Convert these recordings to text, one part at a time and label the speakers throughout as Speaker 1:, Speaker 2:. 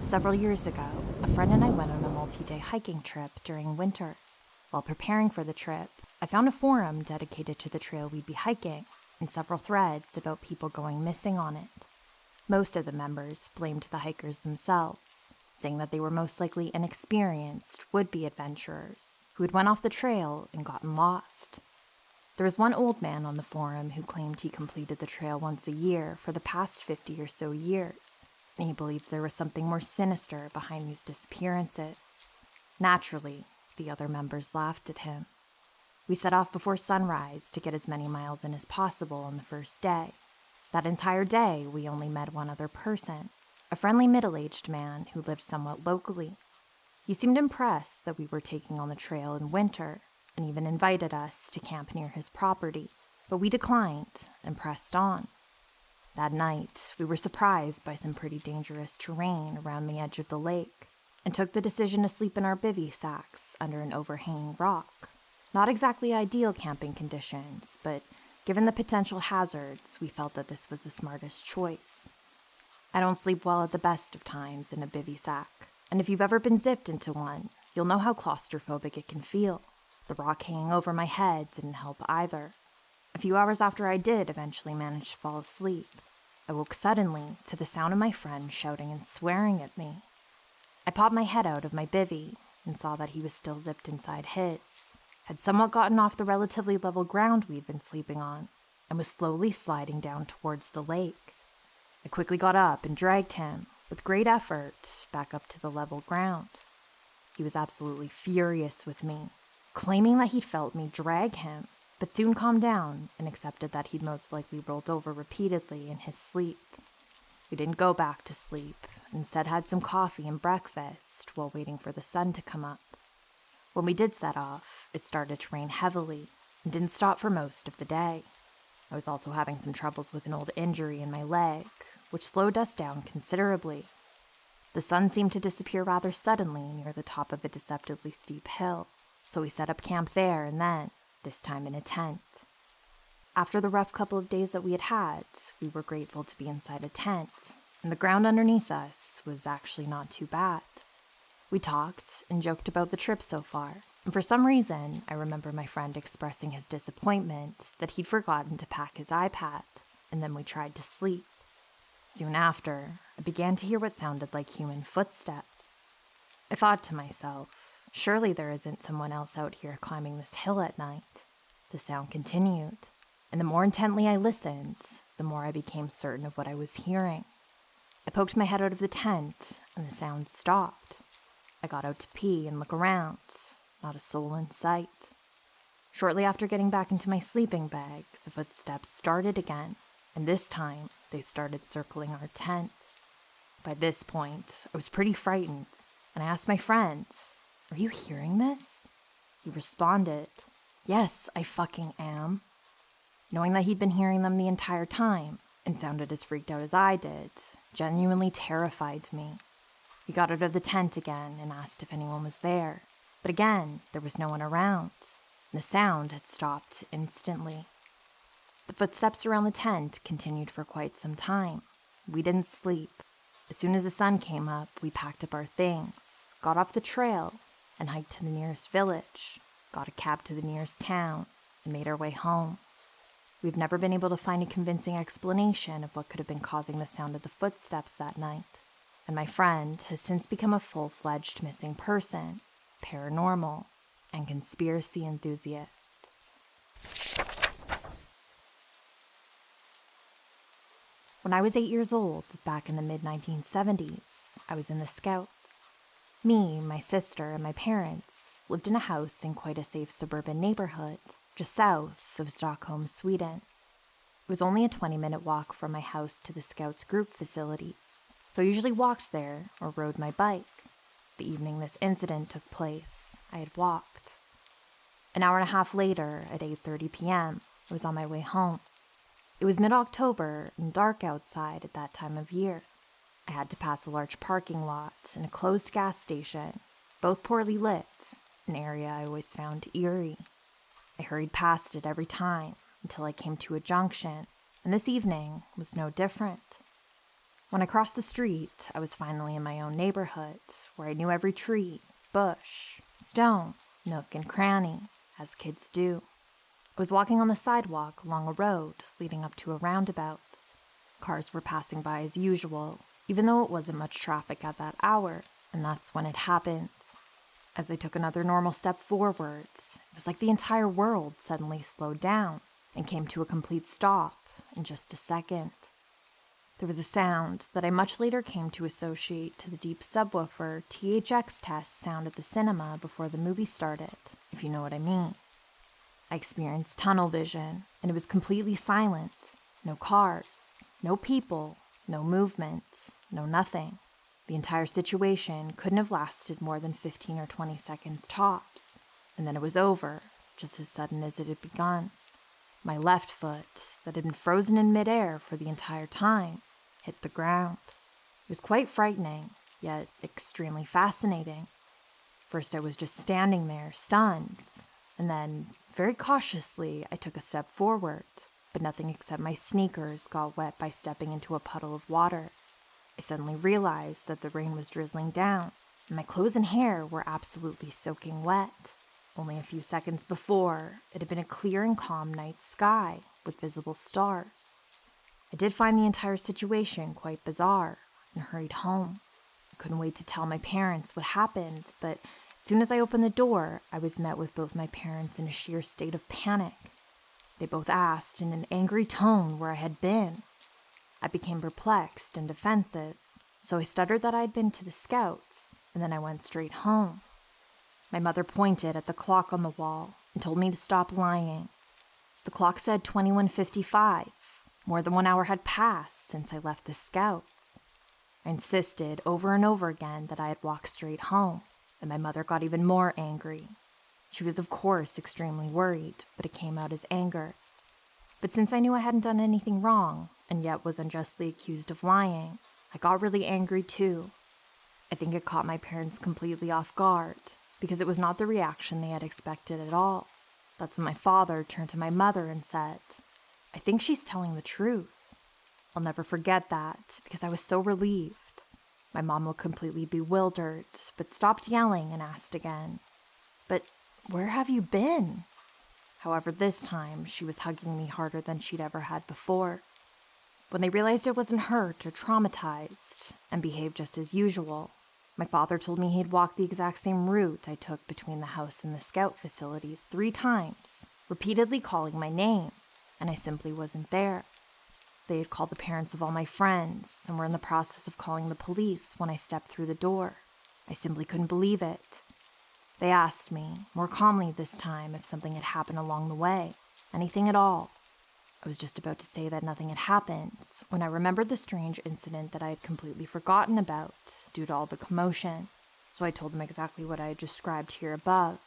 Speaker 1: Several years ago, a friend and I went on a multi-day hiking trip during winter. While preparing for the trip, I found a forum dedicated to the trail we'd be hiking and several threads about people going missing on it. Most of the members blamed the hikers themselves, saying that they were most likely inexperienced would-be adventurers who had went off the trail and gotten lost. There was one old man on the forum who claimed he completed the trail once a year for the past 50 or so years, and he believed there was something more sinister behind these disappearances. Naturally, the other members laughed at him. We set off before sunrise to get as many miles in as possible on the first day. That entire day, we only met one other person, a friendly middle-aged man who lived somewhat locally. He seemed impressed that we were taking on the trail in winter, and even invited us to camp near his property, but we declined and pressed on. That night, we were surprised by some pretty dangerous terrain around the edge of the lake, and took the decision to sleep in our bivy sacks under an overhanging rock. Not exactly ideal camping conditions, but given the potential hazards, we felt that this was the smartest choice. I don't sleep well at the best of times in a bivy sack, and if you've ever been zipped into one, you'll know how claustrophobic it can feel. The rock hanging over my head didn't help either. A few hours after I did eventually manage to fall asleep, I woke suddenly to the sound of my friend shouting and swearing at me. I popped my head out of my bivvy and saw that he was still zipped inside his, had somewhat gotten off the relatively level ground we'd been sleeping on, and was slowly sliding down towards the lake. I quickly got up and dragged him, with great effort, back up to the level ground. He was absolutely furious with me, claiming that he'd felt me drag him, but soon calmed down and accepted that he'd most likely rolled over repeatedly in his sleep. We didn't go back to sleep, instead had some coffee and breakfast while waiting for the sun to come up. When we did set off, it started to rain heavily and didn't stop for most of the day. I was also having some troubles with an old injury in my leg, which slowed us down considerably. The sun seemed to disappear rather suddenly near the top of a deceptively steep hill, so we set up camp there and then, this time in a tent. After the rough couple of days that we had, we were grateful to be inside a tent, and the ground underneath us was actually not too bad. We talked and joked about the trip so far, and for some reason, I remember my friend expressing his disappointment that he'd forgotten to pack his iPad, and then we tried to sleep. Soon after, I began to hear what sounded like human footsteps. I thought to myself, surely there isn't someone else out here climbing this hill at night. The sound continued, and the more intently I listened, the more I became certain of what I was hearing. I poked my head out of the tent, and the sound stopped. I got out to pee and look around. Not a soul in sight. Shortly after getting back into my sleeping bag, the footsteps started again, and this time they started circling our tent. By this point, I was pretty frightened, and I asked my friend, "Are you hearing this?" He responded, "Yes, I fucking am." Knowing that he'd been hearing them the entire time, and sounded as freaked out as I did, genuinely terrified me. We got out of the tent again and asked if anyone was there, but again, there was no one around. The sound had stopped instantly. The footsteps around the tent continued for quite some time. We didn't sleep. As soon as the sun came up, we packed up our things, got off the trail, and hiked to the nearest village, got a cab to the nearest town, and made our way home. We've never been able to find a convincing explanation of what could have been causing the sound of the footsteps that night, and my friend has since become a full-fledged missing person, paranormal, and conspiracy enthusiast. When I was 8 years old, back in the mid-1970s, I was in the Scouts. Me, my sister, and my parents lived in a house in quite a safe suburban neighborhood, just south of Stockholm, Sweden. It was only a 20-minute walk from my house to the Scouts group facilities, so I usually walked there or rode my bike. The evening this incident took place, I had walked. An hour and a half later, at 8:30 p.m., I was on my way home. It was mid-October and dark outside at that time of year. I had to pass a large parking lot and a closed gas station, both poorly lit, an area I always found eerie. I hurried past it every time until I came to a junction, and this evening was no different. When I crossed the street, I was finally in my own neighborhood, where I knew every tree, bush, stone, nook, and cranny, as kids do. I was walking on the sidewalk along a road leading up to a roundabout. Cars were passing by as usual, even though it wasn't much traffic at that hour, and that's when it happened. As I took another normal step forwards, it was like the entire world suddenly slowed down and came to a complete stop in just a second. There was a sound that I much later came to associate to the deep subwoofer THX test sound at the cinema before the movie started, if you know what I mean. I experienced tunnel vision, and it was completely silent. No cars, no people, no movement, no nothing. The entire situation couldn't have lasted more than 15 or 20 seconds tops, and then it was over, just as sudden as it had begun. My left foot, that had been frozen in midair for the entire time, hit the ground. It was quite frightening, yet extremely fascinating. First I was just standing there, stunned, and then, very cautiously, I took a step forward, but nothing except my sneakers got wet by stepping into a puddle of water. I suddenly realized that the rain was drizzling down, and my clothes and hair were absolutely soaking wet. Only a few seconds before, it had been a clear and calm night sky with visible stars. I did find the entire situation quite bizarre and hurried home. I couldn't wait to tell my parents what happened, but as soon as I opened the door, I was met with both my parents in a sheer state of panic. They both asked in an angry tone where I had been. I became perplexed and defensive, so I stuttered that I had been to the Scouts, and then I went straight home. My mother pointed at the clock on the wall and told me to stop lying. The clock said 21:55. More than 1 hour had passed since I left the Scouts. I insisted over and over again that I had walked straight home, and my mother got even more angry. She was, of course, extremely worried, but it came out as anger. But since I knew I hadn't done anything wrong, and yet was unjustly accused of lying, I got really angry too. I think it caught my parents completely off guard, because it was not the reaction they had expected at all. That's when my father turned to my mother and said, "I think she's telling the truth." I'll never forget that, because I was so relieved. My mom looked completely bewildered, but stopped yelling and asked again, "But where have you been?" However, this time, she was hugging me harder than she'd ever had before. When they realized I wasn't hurt or traumatized, and behaved just as usual, my father told me he'd walked the exact same route I took between the house and the Scout facilities 3 times, repeatedly calling my name, and I simply wasn't there. They had called the parents of all my friends, and were in the process of calling the police when I stepped through the door. I simply couldn't believe it. They asked me, more calmly this time, if something had happened along the way, anything at all. I was just about to say that nothing had happened when I remembered the strange incident that I had completely forgotten about due to all the commotion, so I told them exactly what I had described here above.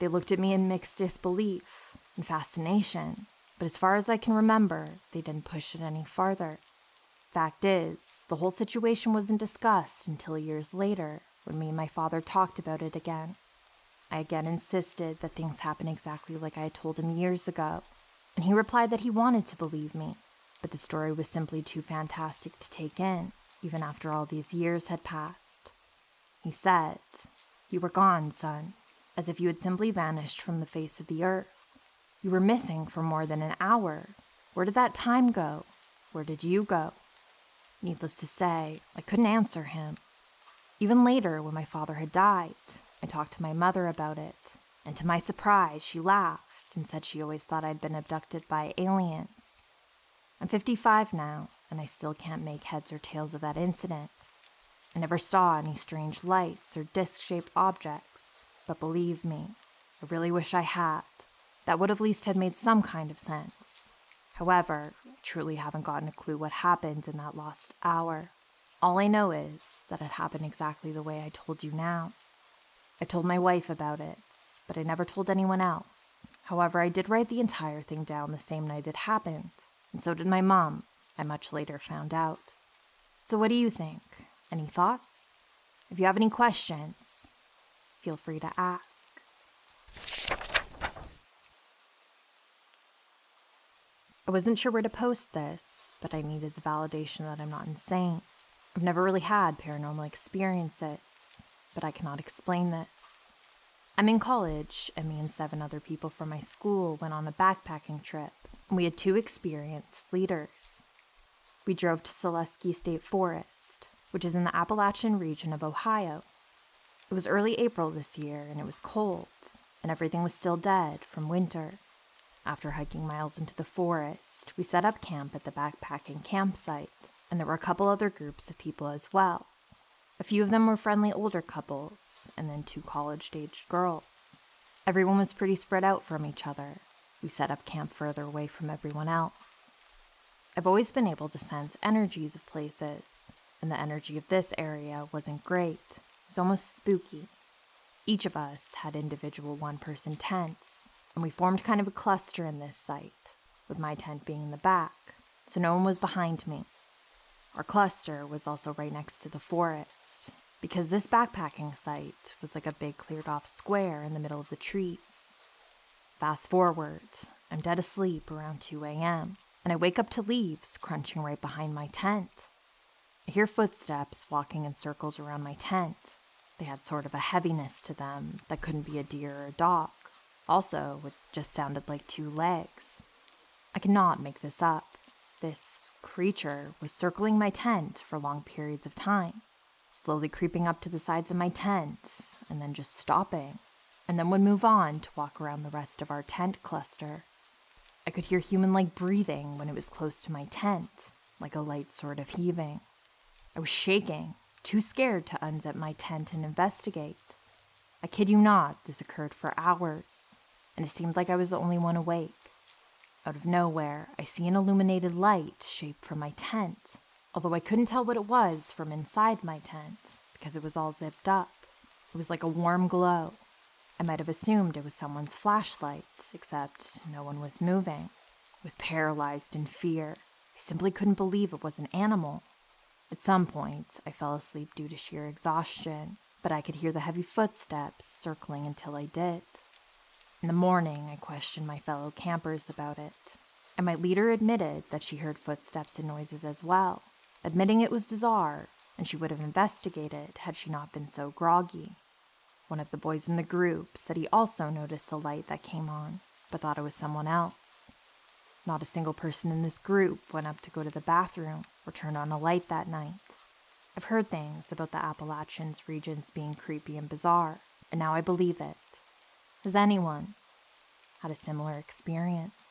Speaker 1: They looked at me in mixed disbelief and fascination, but as far as I can remember, they didn't push it any farther. Fact is, the whole situation wasn't discussed until years later, when me and my father talked about it again. I again insisted that things happened exactly like I had told him years ago, and he replied that he wanted to believe me, but the story was simply too fantastic to take in, even after all these years had passed. He said, "You were gone, son, as if you had simply vanished from the face of the earth. You were missing for more than an hour. Where did that time go? Where did you go?" Needless to say, I couldn't answer him. Even later, when my father had died, I talked to my mother about it, and to my surprise, she laughed and said she always thought I'd been abducted by aliens. I'm 55 now, and I still can't make heads or tails of that incident. I never saw any strange lights or disc-shaped objects, but believe me, I really wish I had. That would have at least had made some kind of sense. However, I truly haven't gotten a clue what happened in that lost hour. All I know is that it happened exactly the way I told you now. I told my wife about it, but I never told anyone else. However, I did write the entire thing down the same night it happened, and so did my mom, I much later found out. So what do you think? Any thoughts? If you have any questions, feel free to ask. I wasn't sure where to post this, but I needed the validation that I'm not insane. I've never really had paranormal experiences, but I cannot explain this. I'm in college, and me and 7 other people from my school went on a backpacking trip, and we had 2 experienced leaders. We drove to Saleski State Forest, which is in the Appalachian region of Ohio. It was early April this year, and it was cold, and everything was still dead from winter. After hiking miles into the forest, we set up camp at the backpacking campsite, and there were a couple other groups of people as well. A few of them were friendly older couples, and then 2 college-aged girls. Everyone was pretty spread out from each other. We set up camp further away from everyone else. I've always been able to sense energies of places, and the energy of this area wasn't great. It was almost spooky. Each of us had individual 1-person tents, and we formed kind of a cluster in this site, with my tent being in the back, so no one was behind me. Our cluster was also right next to the forest, because this backpacking site was like a big cleared-off square in the middle of the trees. Fast forward, I'm dead asleep around 2 a.m., and I wake up to leaves crunching right behind my tent. I hear footsteps walking in circles around my tent. They had sort of a heaviness to them that couldn't be a deer or a dog. Also, it just sounded like 2 legs. I cannot make this up. This creature was circling my tent for long periods of time, slowly creeping up to the sides of my tent, and then just stopping, and then would move on to walk around the rest of our tent cluster. I could hear human-like breathing when it was close to my tent, like a light sort of heaving. I was shaking, too scared to unzip my tent and investigate. I kid you not, this occurred for hours, and it seemed like I was the only one awake. Out of nowhere, I see an illuminated light shape from my tent, although I couldn't tell what it was from inside my tent, because it was all zipped up. It was like a warm glow. I might have assumed it was someone's flashlight, except no one was moving. I was paralyzed in fear. I simply couldn't believe it was an animal. At some point, I fell asleep due to sheer exhaustion, but I could hear the heavy footsteps circling until I did. In the morning, I questioned my fellow campers about it, and my leader admitted that she heard footsteps and noises as well, admitting it was bizarre, and she would have investigated had she not been so groggy. One of the boys in the group said he also noticed the light that came on, but thought it was someone else. Not a single person in this group went up to go to the bathroom or turned on a light that night. I've heard things about the Appalachians regions being creepy and bizarre, and now I believe it. Has anyone had a similar experience?